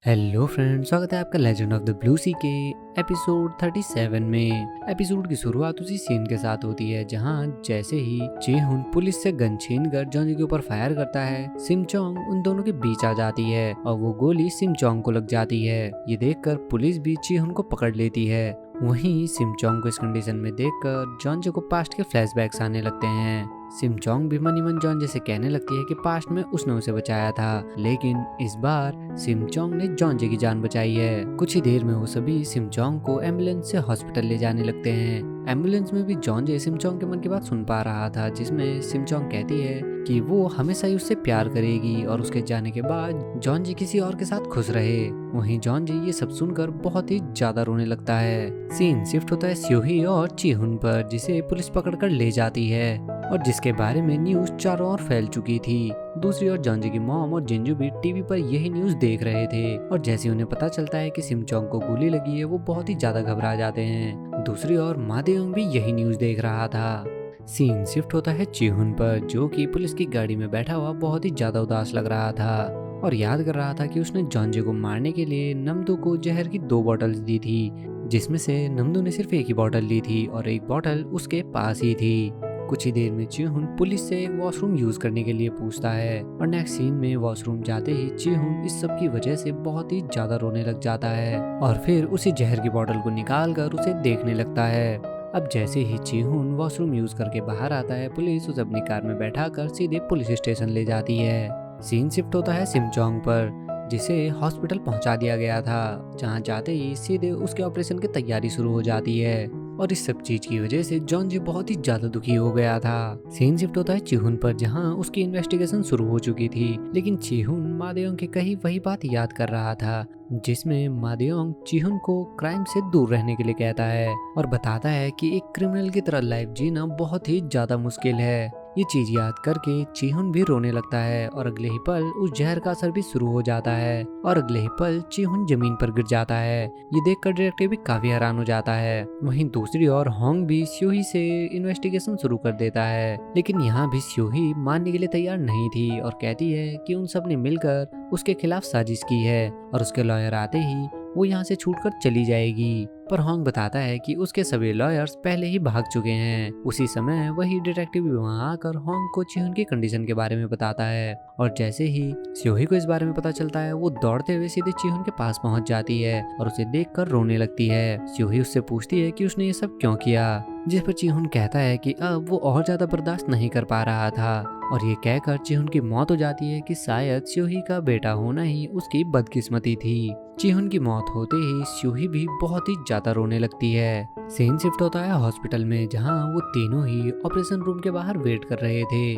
Hello friends, स्वागत है आपका लेजेंड ऑफ द ब्लू सी के एपिसोड 37 में। एपिसोड की शुरुआत उसी सीन के साथ होती है जहां जैसे ही जेहुन पुलिस से गन छीन कर जॉन्जी के ऊपर फायर करता है, सिम चोंग उन दोनों के बीच आ जाती है और वो गोली सिम चोंग को लग जाती है। ये देखकर पुलिस भी जेहुन को पकड़ लेती है। वहीं सिम चोंग को इस कंडीशन में देखकर जॉन्जी को पास्ट के फ्लैशबैक्स आने लगते हैं। सिम चोंग भी मनी मन जॉन जैसे कहने लगती है कि पास्ट में उसने उसे बचाया था, लेकिन इस बार सिम चोंग ने जॉन्जी की जान बचाई है। कुछ ही देर में वो सभी सिम चोंग को एम्बुलेंस से हॉस्पिटल ले जाने लगते हैं। एम्बुलेंस में भी जॉन्जी सिम चोंग के मन की बात सुन पा रहा था, जिसमें सिम चोंग कहती है कि वो हमेशा ही उससे प्यार करेगी और उसके जाने के बाद जॉन्जी किसी और के साथ खुश रहे। वहीं जॉन्जी ये सब सुनकर बहुत ही ज्यादा रोने लगता है। सीन शिफ्ट होता है स्योही और चीहुन पर, जिसे पुलिस पकड़कर ले जाती है और जिसके बारे में न्यूज चारों ओर फैल चुकी थी। दूसरी ओर जॉन्जी की मॉम और जिंजू भी टीवी पर यही न्यूज देख रहे थे और जैसे उन्हें पता चलता है कि सिम चोंग को गोली लगी है, वो बहुत ही ज्यादा घबरा जाते हैं। दूसरी ओर मादेयोंग भी यही न्यूज देख रहा था। सीन शिफ्ट होता है चीहुन पर, जो कि पुलिस की गाड़ी में बैठा हुआ बहुत ही ज्यादा उदास लग रहा था और याद कर रहा था कि उसने जॉन्जी को मारने के लिए नमदू को जहर की 2 बॉटल्स दी थी, जिसमें से नमदू ने सिर्फ एक ही बॉटल ली थी और एक बॉटल उसके पास ही थी। कुछ ही देर में चीहुन पुलिस से एक वॉशरूम यूज करने के लिए पूछता है और नेक्स्ट सीन में वॉशरूम जाते ही चीहुन इस सब की वजह से बहुत ही ज्यादा रोने लग जाता है और फिर उसी जहर की बोतल को निकाल कर उसे देखने लगता है। अब जैसे ही चीहुन वॉशरूम यूज करके बाहर आता है, पुलिस उसे अपनी कार में बैठाकर सीधे पुलिस स्टेशन ले जाती है। सीन शिफ्ट होता है सिम चोंग पर, जिसे हॉस्पिटल पहुंचा दिया गया था, जहां जाते ही सीधे उसके ऑपरेशन की तैयारी शुरू हो जाती है और इस सब चीज की वजह से जॉन्जी बहुत ही ज्यादा दुखी हो गया था। सीन शिफ्ट होता है चीहुन पर, जहां उसकी इन्वेस्टिगेशन शुरू हो चुकी थी, लेकिन चीहुन मादेयोंग की कही वही बात याद कर रहा था, जिसमें मादेयोंग चीहुन को क्राइम से दूर रहने के लिए कहता है और बताता है कि एक क्रिमिनल की तरह लाइफ जीना बहुत ही ज्यादा मुश्किल है। ये चीज याद करके चीहुन भी रोने लगता है और अगले ही पल उस जहर का असर भी शुरू हो जाता है और अगले ही पल चीहुन जमीन पर गिर जाता है। ये देखकर डायरेक्टर भी काफी हैरान हो जाता है। वहीं दूसरी ओर होंग भी स्योही से इन्वेस्टिगेशन शुरू कर देता है, लेकिन यहाँ भी स्योही मानने के लिए तैयार नहीं थी और कहती है कि उन सब ने मिलकर उसके खिलाफ साजिश की है और उसके लॉयर आते ही वो यहाँ से छूटकर चली जाएगी। पर होंग बताता है कि उसके सभी लॉयर्स पहले ही भाग चुके हैं। उसी समय वही डिटेक्टिव भी वहाँ आकर होंग को चीहुन की कंडीशन के बारे में बताता है और जैसे ही स्योही को इस बारे में पता चलता है, वो दौड़ते हुए सीधे चीहुन के पास पहुंच जाती है और उसे देखकर रोने लगती है। स्योही उससे पूछती है कि उसने ये सब क्यों किया, जिस पर चीहुन कहता है कि अब वो और ज्यादा बर्दाश्त नहीं कर पा रहा था और ये कहकर चीहुन की मौत हो जाती है कि शायद स्योही का बेटा होना ही उसकी बदकिस्मती थी। चीहुन की मौत होते ही स्योही भी बहुत ही ज्यादा रोने लगती है। सीन शिफ्ट होता है हॉस्पिटल में, जहां वो तीनों ही ऑपरेशन रूम के बाहर वेट कर रहे थे।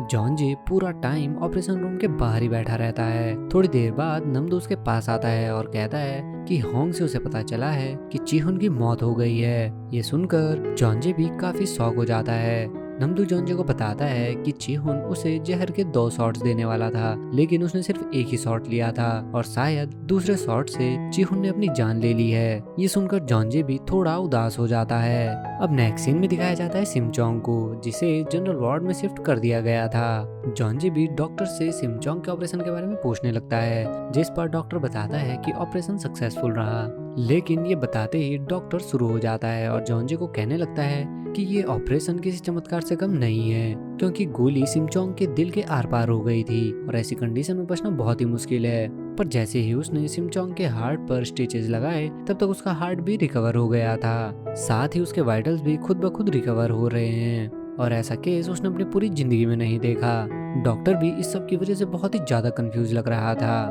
जॉन्जी पूरा टाइम ऑपरेशन रूम के बाहर ही बैठा रहता है। थोड़ी देर बाद नमदू उसके पास आता है और कहता है कि होंग से उसे पता चला है कि चीहुन की मौत हो गई है। ये सुनकर जॉन्जी भी काफी शॉक हो जाता है। नमदू जॉन्जी को बताता है कि चीहुन उसे जहर के 2 शॉट्स देने वाला था, लेकिन उसने सिर्फ एक ही शॉट लिया था और शायद दूसरे शॉट से चीहुन ने अपनी जान ले ली है। ये सुनकर जॉन्जी भी थोड़ा उदास हो जाता है। अब नेक्स्ट सीन में दिखाया जाता है सिम चोंग को, जिसे जनरल वार्ड में शिफ्ट कर दिया गया था। जॉन्जी भी डॉक्टर से सिम चोंग के ऑपरेशन के बारे में पूछने लगता है, जिस पर डॉक्टर बताता है कि ऑपरेशन सक्सेसफुल रहा, लेकिन ये बताते ही डॉक्टर शुरू हो जाता है और जॉन्जी को कहने लगता है कि ये ऑपरेशन किसी चमत्कार से कम नहीं है, क्योंकि गोली सिम चोंग के दिल के आर पार हो गई थी और ऐसी कंडीशन में बचना बहुत ही मुश्किल है। पर जैसे ही उसने सिम चोंग के हार्ट पर स्टिचेस लगाए, तब तक उसका हार्ट भी रिकवर हो गया था, साथ ही उसके वाइटल्स भी खुद ब खुद रिकवर हो रहे हैं और ऐसा केस उसने अपनी पूरी जिंदगी में नहीं देखा। डॉक्टर भी इस सब की वजह से बहुत ही ज्यादा कंफ्यूज लग रहा था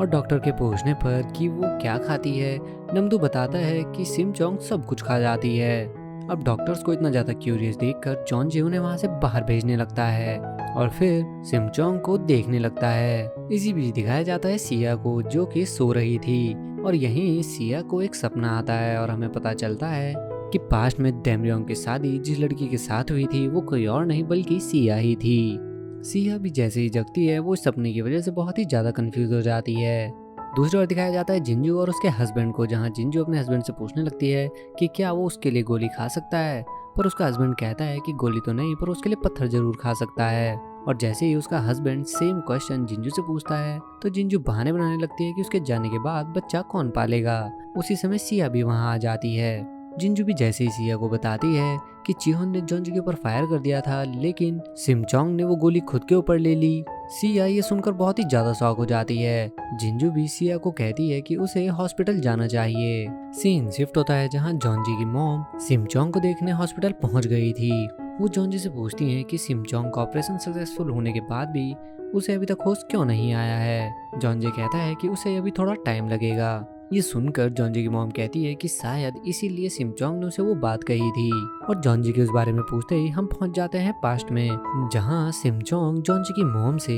और डॉक्टर के पूछने पर कि वो क्या खाती है, नमदू बताता है कि सिम चोंग सब कुछ खा जाती है। अब डॉक्टर्स को इतना ज्यादा क्यूरियस देखकर जॉन्जी उन्हें वहां से बाहर भेजने लगता है और फिर सिम चोंग को देखने लगता है। इसी बीच दिखाया जाता है सिया को, जो कि सो रही थी और यहीं सिया को एक सपना आता है और हमें पता चलता है कि पास्ट में डेमरियोंग की शादी जिस लड़की के साथ हुई थी वो कोई और नहीं बल्कि सिया ही थी। सिया भी जैसे ही जगती है, वो इस सपने की वजह से बहुत ही ज्यादा कंफ्यूज हो जाती है। दूसरी ओर दिखाया जाता है जिंजू और उसके हस्बैंड को, जहां जिंजू अपने हस्बैंड से पूछने लगती है कि क्या वो उसके लिए गोली खा सकता है, पर उसका हस्बैंड कहता है कि गोली तो नहीं, पर उसके लिए पत्थर जरूर खा सकता है। और जैसे ही उसका हस्बैंड सेम क्वेश्चन जिंजू से पूछता है तो जिंजू बहाने बनाने लगती है कि उसके जाने के बाद बच्चा कौन पालेगा। उसी समय सिया भी वहाँ आ जाती है। जिंजू भी जैसे ही सिया को बताती है कि चिहोन ने जॉन्जी के ऊपर फायर कर दिया था, लेकिन सिमचोंग ने वो गोली खुद के ऊपर ले ली। सिया ये सुनकर बहुत ही ज्यादा शॉक हो जाती है। जिंजू भी सिया को कहती है कि उसे हॉस्पिटल जाना चाहिए। सीन शिफ्ट होता है जहाँ जॉन्जी की मॉम सिमचोंग को देखने हॉस्पिटल पहुंच गई थी। वो जॉन्जी से पूछती हैं कि सिमचोंग का ऑपरेशन सक्सेसफुल होने के बाद भी उसे अभी तक होश क्यों नहीं आया है। जॉन्जी कहता है कि उसे अभी थोड़ा टाइम लगेगा। ये सुनकर जॉन्जी की मॉम कहती है कि शायद इसीलिए सिमचोंग ने उसे वो बात कही थी। और जॉन्जी के उस बारे में पूछते ही हम पहुंच जाते हैं पास्ट में, जहां सिमचोंग जॉन्जी की मॉम से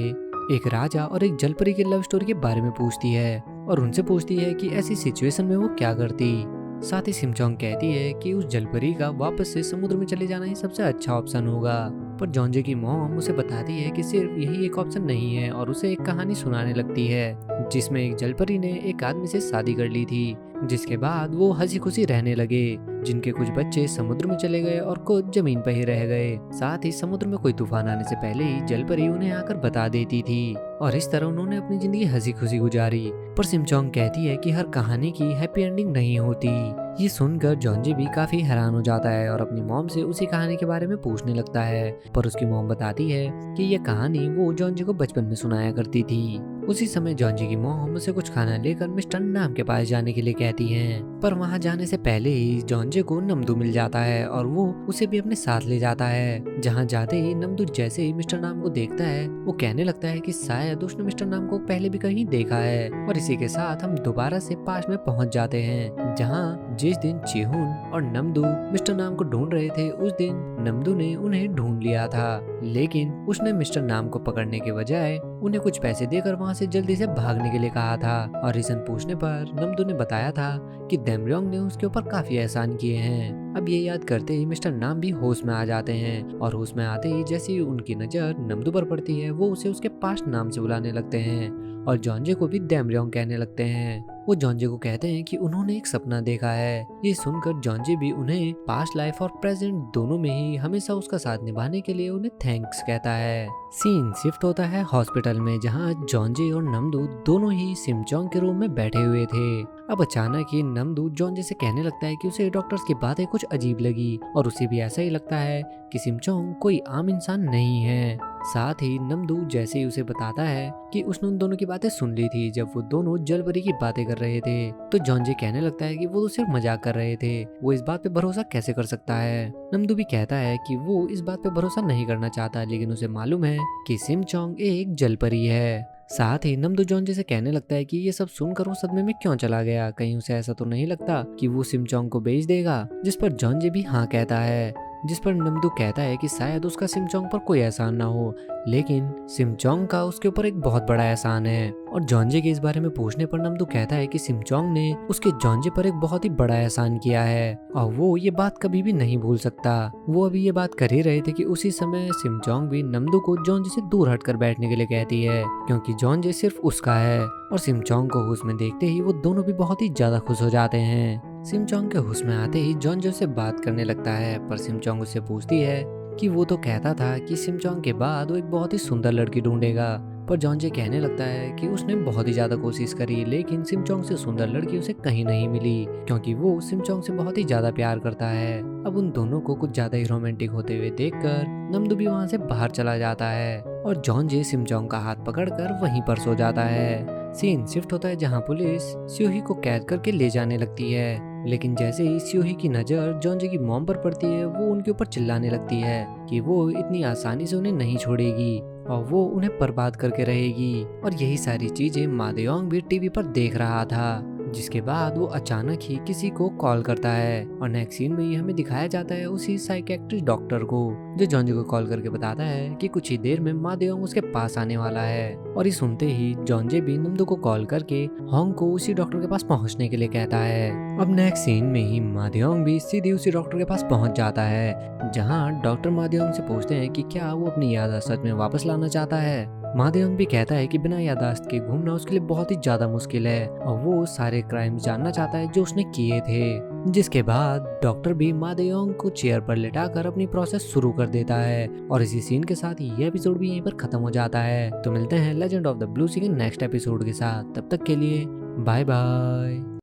एक राजा और एक जलपरी की लव स्टोरी के बारे में पूछती है और उनसे पूछती है कि ऐसी सिचुएशन में वो क्या करती। साथ ही सिमचोंग कहती है कि उस जलपरी का वापस से समुद्र में चले जाना ही सबसे अच्छा ऑप्शन होगा। पर जॉन्जी की मॉम उसे बताती है कि सिर्फ यही एक ऑप्शन नहीं है और उसे एक कहानी सुनाने लगती है जिसमें एक जलपरी ने एक आदमी से शादी कर ली थी, जिसके बाद वो हंसी खुशी रहने लगे, जिनके कुछ बच्चे समुद्र में चले गए और कुछ जमीन पर ही रह गए। साथ ही समुद्र में कोई तूफान आने से पहले ही जलपरी उन्हें आकर बता देती थी और इस तरह उन्होंने अपनी जिंदगी हंसी खुशी गुजारी। पर सिमचोंग कहती है कि हर कहानी की हैप्पी एंडिंग नहीं होती। ये सुनकर जॉन्जी भी काफी हैरान हो जाता है और अपनी मॉम से उसी कहानी के बारे में पूछने लगता है, पर उसकी मॉम बताती है कि ये कहानी वो जॉन्जी को बचपन में सुनाया करती थी। उसी समय जॉन्जी की मॉम उसे कुछ खाना लेकर मिस्टर नाम के पास जाने के लिए कहती हैं, पर वहां जाने से पहले ही जॉन्जी को नमदू मिल जाता है और वो उसे भी अपने साथ ले जाता है। जहां जाते ही नमदू जैसे ही मिस्टर नाम को देखता है वो कहने लगता है कि शायद उसने मिस्टर नाम को पहले भी कहीं देखा है। और इसी के साथ हम दोबारा से पास में पहुंच जाते हैं, जहां जिस दिन चिहुन और नमदू मिस्टर नाम को ढूंढ रहे थे उस दिन नमदू ने उन्हें ढूंढ लिया था, लेकिन उसने मिस्टर नाम को पकड़ने के बजाय उन्हें कुछ पैसे देकर वहां से जल्दी से भागने के लिए कहा था। और रीजन पूछने पर नमदू ने बताया था कि देमरियोंग ने उसके ऊपर काफी एहसान किए हैं। अब ये याद करते ही मिस्टर नाम भी होश में आ जाते हैं और होश में आते ही जैसे ही उनकी नजर नमदू पर पड़ती है वो उसे उसके पास्ट नाम से बुलाने लगते हैं और जॉन्जे को भी देमरियोंग कहने लगते हैं। वो जॉन्जे को कहते हैं कि उन्होंने एक सपना देखा है। ये सुनकर जॉन्जे भी उन्हें पास्ट लाइफ और प्रेजेंट दोनों में ही हमेशा उसका साथ निभाने के लिए उन्हें थैंक्स कहता है। सीन शिफ्ट होता है हॉस्पिटल में, जहाँ जॉन्जे और नमदू दोनों ही सिमचोंग के रूम में बैठे हुए थे। अब अचानक ही नमदू जॉन्जे से कहने लगता है कि उसे डॉक्टर्स की बातें कुछ अजीब लगी और उसे भी ऐसा ही लगता है कि सिमचोंग कोई आम इंसान नहीं है। साथ ही नमदू जैसे ही उसे बताता है कि उसने उन दोनों की बातें सुन ली थी जब वो दोनों जलपरी की बातें कर रहे थे, तो जॉन्जे कहने लगता है कि वो तो सिर्फ मजाक कर रहे थे, वो इस बात पे भरोसा कैसे कर सकता है। नमदू भी कहता है कि वो इस बात पे भरोसा नहीं करना चाहता, लेकिन उसे मालूम है कि सिमचोंग एक जलपरी है। साथ ही नमदू जॉन्जे से कहने लगता है कि ये सब सुनकर वो सदमे में क्यों चला गया, कहीं उसे ऐसा तो नहीं लगता कि वो सिमचोंग को बेच देगा। जिस पर जॉन्जे भी हाँ कहता है, जिस पर नमदू कहता है कि शायद उसका सिमचोंग पर कोई एहसान ना हो, लेकिन सिमचोंग का उसके ऊपर एक बहुत बड़ा एहसान है। और जॉन्जे के इस बारे में पूछने पर नमदू कहता है कि सिमचोंग ने उसके जॉन्जे पर एक बहुत ही बड़ा एहसान किया है और वो ये बात कभी भी नहीं भूल सकता। वो अभी ये बात कर ही रहे थे कि उसी समय सिमचोंग भी नमदू को जॉन्जे से दूर हटकर बैठने के लिए कहती है, क्योंकि जॉन्जे सिर्फ उसका है। और सिमचोंग को होश में देखते ही वो दोनों भी बहुत ही ज्यादा खुश हो जाते हैं। सिमचोंग के होश में आते ही जॉन्जे से बात करने लगता है, पर सिमचोंग उससे पूछती है कि वो तो कहता था कि सिमचोंग के बाद वो एक बहुत ही सुंदर लड़की ढूंढेगा, पर जॉन्जे कहने लगता है कि उसने बहुत ही ज्यादा कोशिश करी लेकिन सिमचोंग से सुंदर लड़की उसे कहीं नहीं मिली, क्योंकि वो सिमचोंग से बहुत ही ज्यादा प्यार करता है। अब उन दोनों को कुछ ज्यादा ही रोमांटिक होते हुए देखकर नमदू भी वहाँ से बाहर चला जाता है और जॉन्जे सिमचोंग का हाथ पकड़कर वहीं पर सो जाता है। सीन शिफ्ट होता है जहाँ पुलिस स्योही को कैद करके ले जाने लगती है, लेकिन जैसे ही स्योही की नजर जॉन्जे की मॉम पर पड़ती है वो उनके ऊपर चिल्लाने लगती है कि वो इतनी आसानी से उन्हें नहीं छोड़ेगी और वो उन्हें बर्बाद करके रहेगी। और यही सारी चीजें मादेयोंग भी टीवी पर देख रहा था, जिसके बाद वो अचानक ही किसी को कॉल करता है और नेक्स्ट सीन में ही हमें दिखाया जाता है उसी साइकेट्रिस्ट डॉक्टर को, जो जॉन्जे को कॉल करके बताता है कि कुछ ही देर में मादेयोंग उसके पास आने वाला है। और ये सुनते ही जॉन्जे भी नमदू को कॉल करके होंग को उसी डॉक्टर के पास पहुंचने के लिए कहता है। अब नेक्स्ट सीन में ही मादेयोंग भी सीधे उसी डॉक्टर के पास पहुंच जाता है, जहां डॉक्टर मादेयोंग से पूछते हैं कि क्या वो अपनी याद सच में वापस लाना चाहता है। मादेयोंग भी कहता है कि बिना यादाश्त के घूमना उसके लिए बहुत ही ज्यादा मुश्किल है और वो सारे क्राइम जानना चाहता है जो उसने किए थे। जिसके बाद डॉक्टर भी मादेयोंग को चेयर पर लिटाकर अपनी प्रोसेस शुरू कर देता है और इसी सीन के साथ ये एपिसोड भी यहीं पर खत्म हो जाता है। तो मिलते हैं लेजेंड ऑफ द ब्लू सी के नेक्स्ट एपिसोड के साथ, तब तक के लिए बाय बाय।